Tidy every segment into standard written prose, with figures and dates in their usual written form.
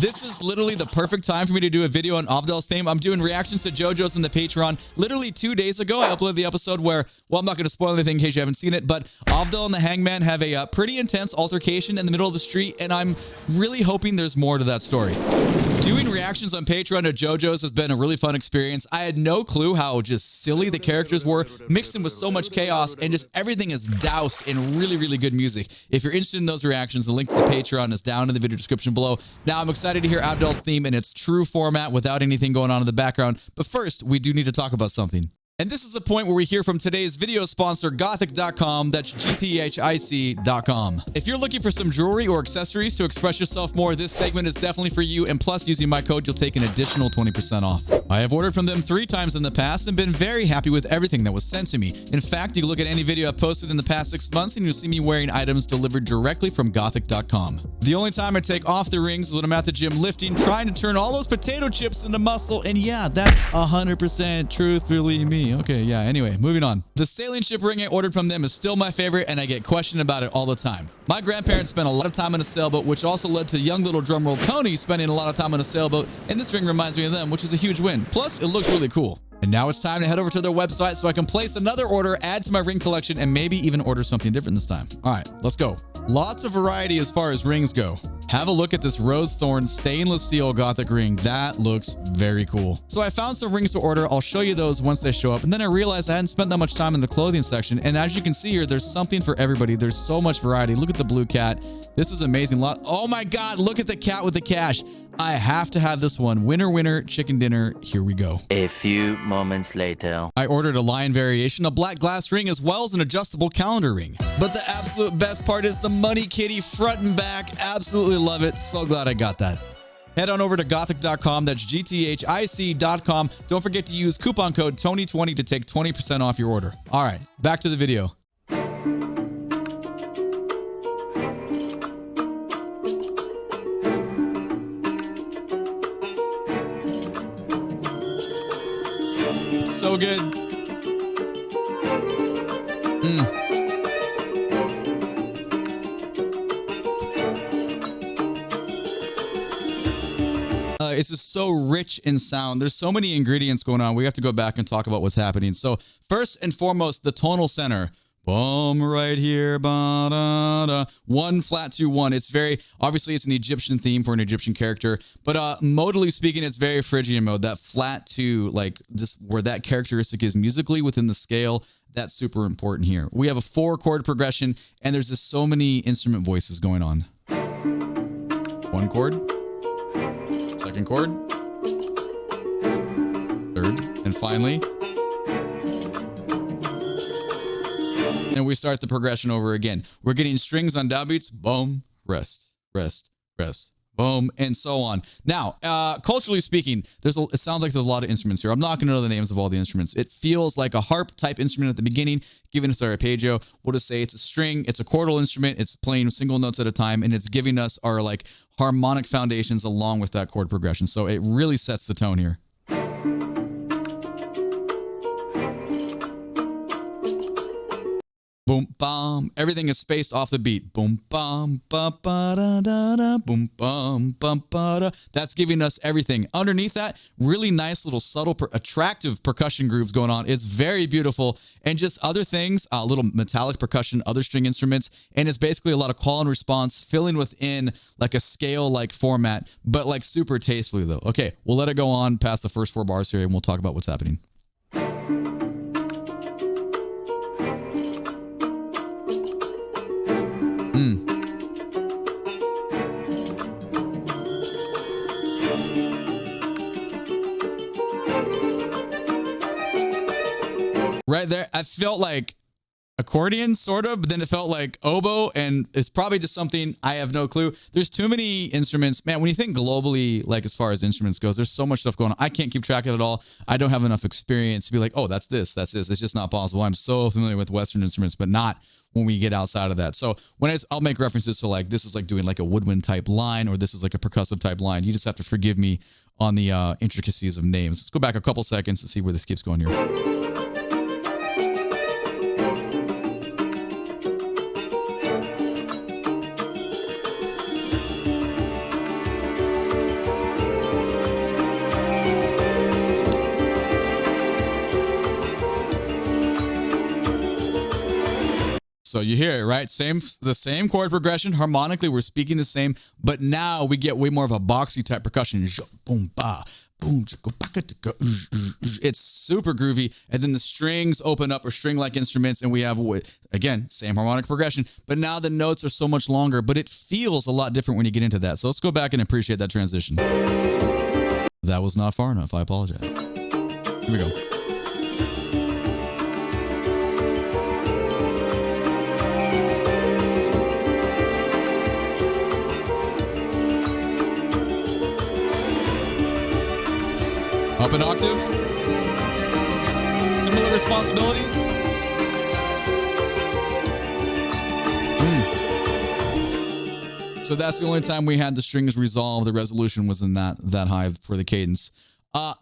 This is literally the perfect time for me to do a video on Avdol's theme. I'm doing reactions to JoJo's in the Patreon. Literally 2 days ago, I uploaded the episode where, well, I'm not going to spoil anything in case you haven't seen it, but Avdol and the Hangman have a pretty intense altercation in the middle of the street, and I'm really hoping there's more to that story. Doing reactions on Patreon to JoJo's has been a really fun experience. I had no clue how just silly the characters were, mixed in with so much chaos, and just everything is doused in really, really good music. If you're interested in those reactions, the link to the Patreon is down in the video description below. Now, I'm excited to hear Avdol's theme in its true format without anything going on in the background. But first, we do need to talk about something. And this is the point where we hear from today's video sponsor, Gothic.com. That's GTHIC.com. If you're looking for some jewelry or accessories to express yourself more, this segment is definitely for you. And plus, using my code, you'll take an additional 20% off. I have ordered from them 3 times in the past and been very happy with everything that was sent to me. In fact, you can look at any video I've posted in the past 6 months and you'll see me wearing items delivered directly from Gothic.com. The only time I take off the rings is when I'm at the gym lifting, trying to turn all those potato chips into muscle. And yeah, that's 100% truth, really me. Okay, yeah, anyway, moving on. The sailing ship ring I ordered from them is still my favorite, and I get questioned about it all the time. My grandparents spent a lot of time on a sailboat, which also led to young little DrumRollTony spending a lot of time on a sailboat, and this ring reminds me of them, which is a huge win. Plus, it looks really cool. And now it's time to head over to their website so I can place another order, add to my ring collection, and maybe even order something different this time. All right, let's go. Lots of variety as far as rings go. Have a look at this rose thorn stainless steel Gothic ring. That looks very cool. So I found some rings to order. I'll show you those once they show up. And then I realized I hadn't spent that much time in the clothing section. And as you can see here, there's something for everybody. There's so much variety. Look at the blue cat. This is amazing. Oh my God, look at the cat with the cash. I have to have this one. Winner, winner, chicken dinner. Here we go. A few moments later. I ordered a lion variation, a black glass ring, as well as an adjustable calendar ring. But the absolute best part is the money kitty front and back. Absolutely love it. So glad I got that. Head on over to Gothic.com. That's GTHIC.com. Don't forget to use coupon code TONY20 to take 20% off your order. All right, back to the video. So good. It's just so rich in sound. There's so many ingredients going on. We have to go back and talk about what's happening. So first and foremost, the tonal center. Boom, right here. Ba, da, da. 1 flat 2 1. It's very, obviously it's an Egyptian theme for an Egyptian character, but modally speaking, it's very Phrygian mode. That flat 2, like just where that characteristic is musically within the scale, that's super important here. We have a 4-chord progression, and there's just so many instrument voices going on. 1 chord, 2nd chord, 3rd, and finally. And we start the progression over again. We're getting strings on downbeats, boom, rest, rest, rest, boom, and so on. Now, culturally speaking, it sounds like there's a lot of instruments here. I'm not going to know the names of all the instruments. It feels like a harp type instrument at the beginning, giving us our arpeggio. We'll just say it's a string, it's a chordal instrument, it's playing single notes at a time, and it's giving us our like harmonic foundations along with that chord progression. So it really sets the tone here. Boom, bum. Everything is spaced off the beat. Boom, bum, ba, ba, da, da, da. Boom, bum, bum, ba, da. That's giving us everything. Underneath that, really nice little subtle, attractive percussion grooves going on. It's very beautiful. And just other things, little metallic percussion, other string instruments. And it's basically a lot of call and response, filling within like a scale-like format, but like super tastefully though. Okay, we'll let it go on past the first 4 bars here and we'll talk about what's happening. Right there, I felt like accordion, sort of, but then it felt like oboe, and it's probably just something, I have no clue. There's too many instruments. Man, when you think globally, like as far as instruments goes, there's so much stuff going on. I can't keep track of it all. I don't have enough experience to be like, oh, that's this, that's this. It's just not possible. I'm so familiar with Western instruments, but not when we get outside of that. So when I'll make references to like, this is like doing like a woodwind type line, or this is like a percussive type line. You just have to forgive me on the intricacies of names. Let's go back a couple seconds to see where this keeps going here. So you hear it, right? The same chord progression. Harmonically, we're speaking the same, but now we get way more of a boxy type percussion. Boom, ba, boom, it's super groovy. And then the strings open up, or string-like instruments, and we have, again, same harmonic progression, but now the notes are so much longer, but it feels a lot different when you get into that. So let's go back and appreciate that transition. That was not far enough. I apologize. Here we go. Up an octave. Similar responsibilities. So that's the only time we had the strings resolve. The resolution was in that high for the cadence.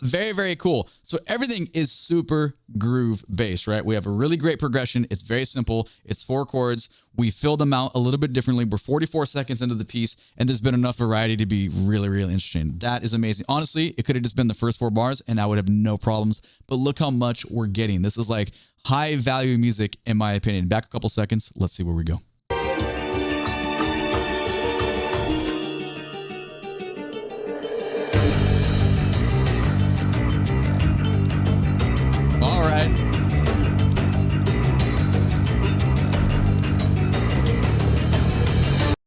Very, very cool. So everything is super groove based, right? We have a really great progression. It's very simple. It's 4 chords. We fill them out a little bit differently. We're 44 seconds into the piece, and there's been enough variety to be really, really interesting. That is amazing. Honestly, it could have just been the first 4 bars, and I would have no problems. But look how much we're getting. This is like high value music, in my opinion. Back a couple seconds. Let's see where we go.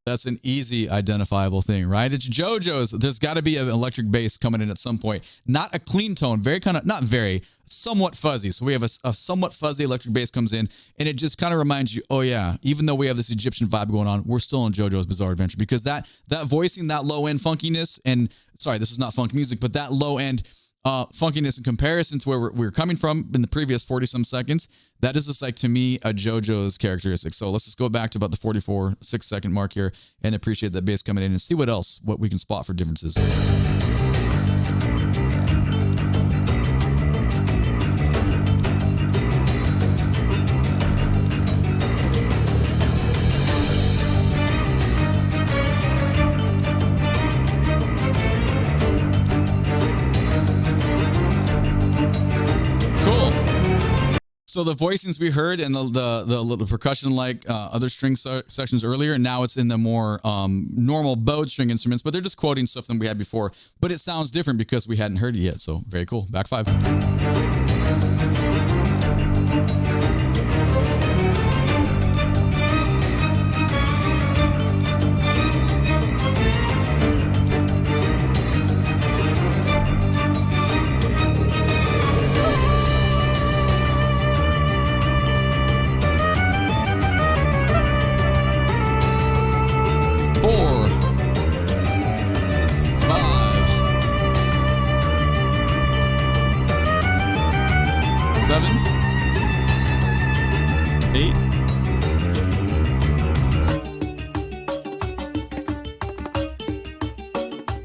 That's an easy identifiable thing, right? It's JoJo's. There's got to be an electric bass coming in at some point. Not a clean tone, very kind of, not very, somewhat fuzzy. So we have a somewhat fuzzy electric bass comes in, and it just kind of reminds you, oh yeah, even though we have this Egyptian vibe going on, we're still in JoJo's Bizarre Adventure, because that voicing, that low end funkiness, and sorry, this is not funk music, but that low end funkiness in comparison to where we're coming from in the previous 40 some seconds, that is just like, to me, a JoJo's characteristic. So let's just go back to about the 6 second mark here and appreciate that bass coming in and see what we can spot for differences. So the voicings we heard and the percussion like other string sections earlier, now it's in the more normal bowed string instruments, but they're just quoting stuff than we had before. But it sounds different because we hadn't heard it yet. So very cool. Back 5.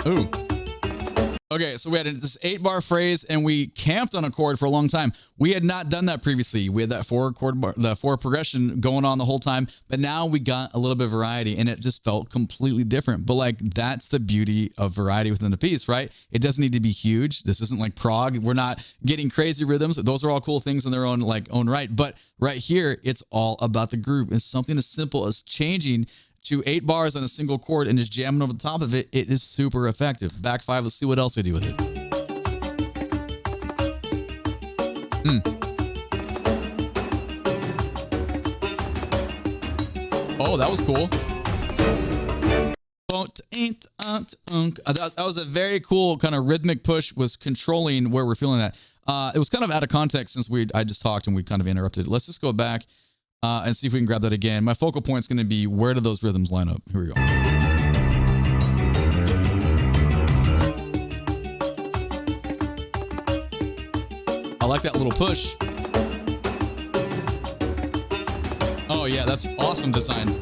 Ooh. Okay, so we had this 8-bar phrase, and we camped on a chord for a long time. We had not done that previously. We had that 4-chord bar, the 4 progression going on the whole time, but now we got a little bit of variety, and it just felt completely different. But like, that's the beauty of variety within the piece, right? It doesn't need to be huge. This isn't like prog. We're not getting crazy rhythms. Those are all cool things in their own right. But right here, it's all about the groove. It's something as simple as changing to 8 bars on a single chord and just jamming over the top of it. It is super effective. Back 5, let's see what else I do with it. Oh, that was cool. That was a very cool kind of rhythmic push, was controlling where we're feeling that. It was kind of out of context since I just talked and we kind of interrupted. Let's just go back and see if we can grab that again. My focal point is going to be, where do those rhythms line up? Here we go. I like that little push. Oh yeah, that's awesome design.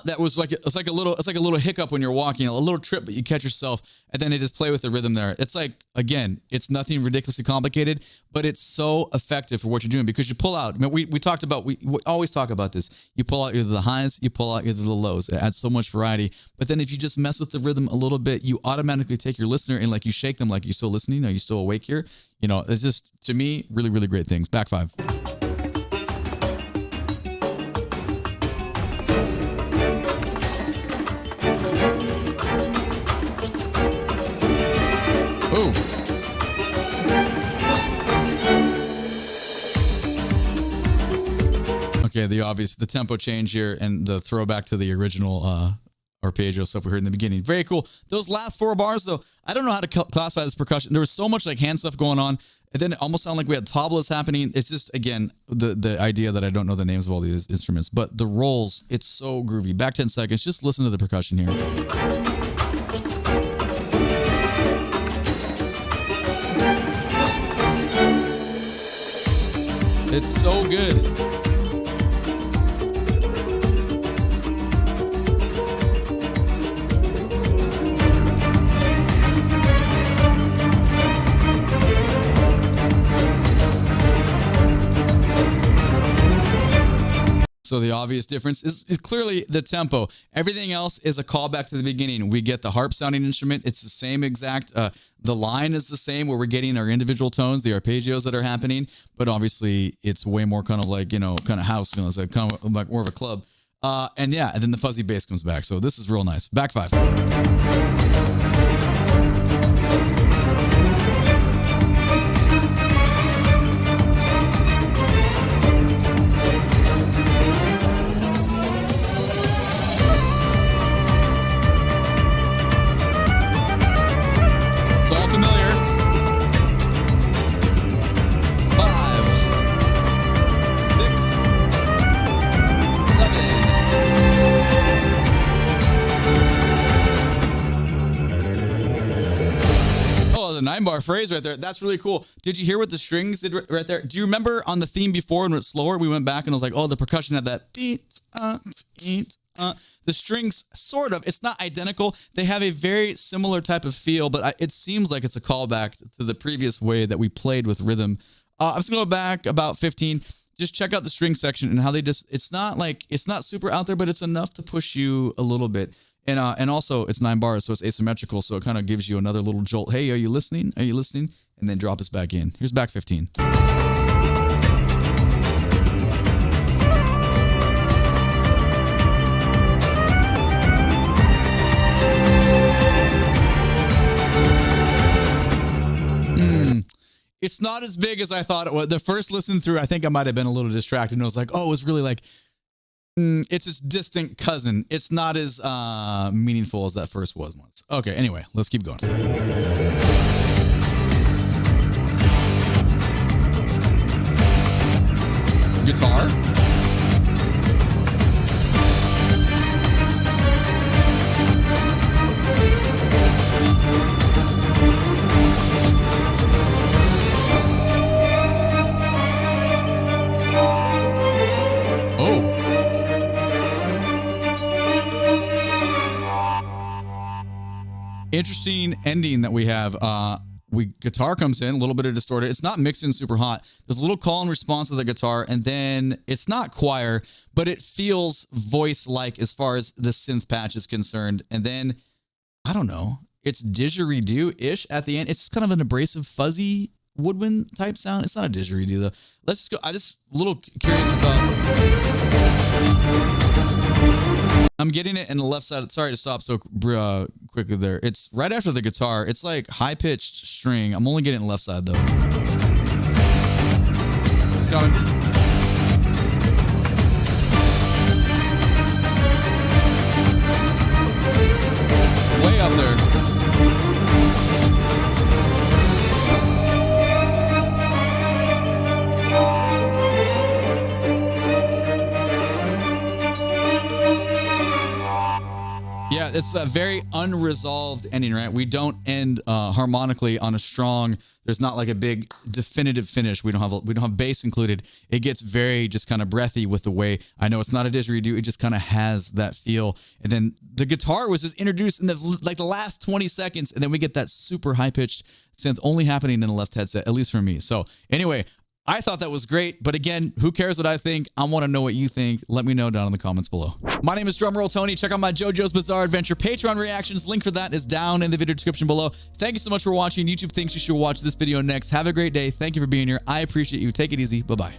That was like, it's like a little hiccup when you're walking, a little trip, but you catch yourself, and then they just play with the rhythm there. It's like, again, it's nothing ridiculously complicated, but it's so effective for what you're doing, because you pull out. I mean, we talked about, we always talk about this. You pull out either the highs, you pull out either the lows. It adds so much variety. But then if you just mess with the rhythm a little bit, you automatically take your listener and like you shake them, like, you still listening? Are you still awake here? You know, it's just, to me, really, really great things. Back 5. Ooh. Okay, the tempo change here and the throwback to the original arpeggio stuff we heard in the beginning. Very cool. Those last 4 bars, though, I don't know how to classify this percussion. There was so much like hand stuff going on, and then it almost sounded like we had tablas happening. It's just, again, the idea that I don't know the names of all these instruments, but the rolls, it's so groovy. Back 10 seconds. Just listen to the percussion here. It's so good. So the obvious difference is clearly the tempo. Everything else is a callback to the beginning. We get the harp sounding instrument. It's the same exact, the line is the same where we're getting our individual tones, the arpeggios that are happening, but obviously it's way more kind of like, you know, kind of house feeling. It's like kind of like more of a club. And yeah, and then the fuzzy bass comes back. So this is real nice. Back 5. A 9-bar phrase right there. That's really cool. Did you hear what the strings did right there? Do you remember on the theme before when it was slower, we went back and I was like, oh, the percussion had that beat, the strings sort of, it's not identical. They have a very similar type of feel, but it seems like it's a callback to the previous way that we played with rhythm. I'm just gonna go back about 15. Just check out the string section and how they just, it's not super out there, but it's enough to push you a little bit. And also it's 9 bars, so it's asymmetrical, so it kind of gives you another little jolt. Hey, are you listening? Are you listening? And then drop us back in. Here's back 15. It's not as big as I thought it was. The first listen through, I think I might have been a little distracted, and I was like, oh, it was really like, it's its distant cousin. It's not as meaningful as that first was once. Okay, anyway, let's keep going. Guitar. Oh. Interesting ending that we have. Guitar comes in, a little bit of distorted. It's not mixed in super hot. There's a little call and response to the guitar, and then it's not choir, but it feels voice-like as far as the synth patch is concerned. And then, I don't know, it's didgeridoo-ish at the end. It's kind of an abrasive, fuzzy woodwind type sound. It's not a didgeridoo though. Let's just go. I just a little curious about. I'm getting it in the left side. Sorry to stop so quickly there. It's right after the guitar. It's like high-pitched string. I'm only getting it in the left side, though. It's coming. Way up there. Yeah, it's a very unresolved ending, right? We don't end harmonically on a strong. There's not like a big definitive finish. We don't have bass included. It gets very just kind of breathy with the way. I know it's not a didgeridoo. It just kind of has that feel. And then the guitar was just introduced in the last 20 seconds, and then we get that super high pitched synth only happening in the left headset, at least for me. So anyway, I thought that was great, but again, who cares what I think? I want to know what you think. Let me know down in the comments below. My name is DrumRollTony. Check out my JoJo's Bizarre Adventure Patreon reactions. Link for that is down in the video description below. Thank you so much for watching. YouTube thinks you should watch this video next. Have a great day. Thank you for being here. I appreciate you. Take it easy. Bye-bye.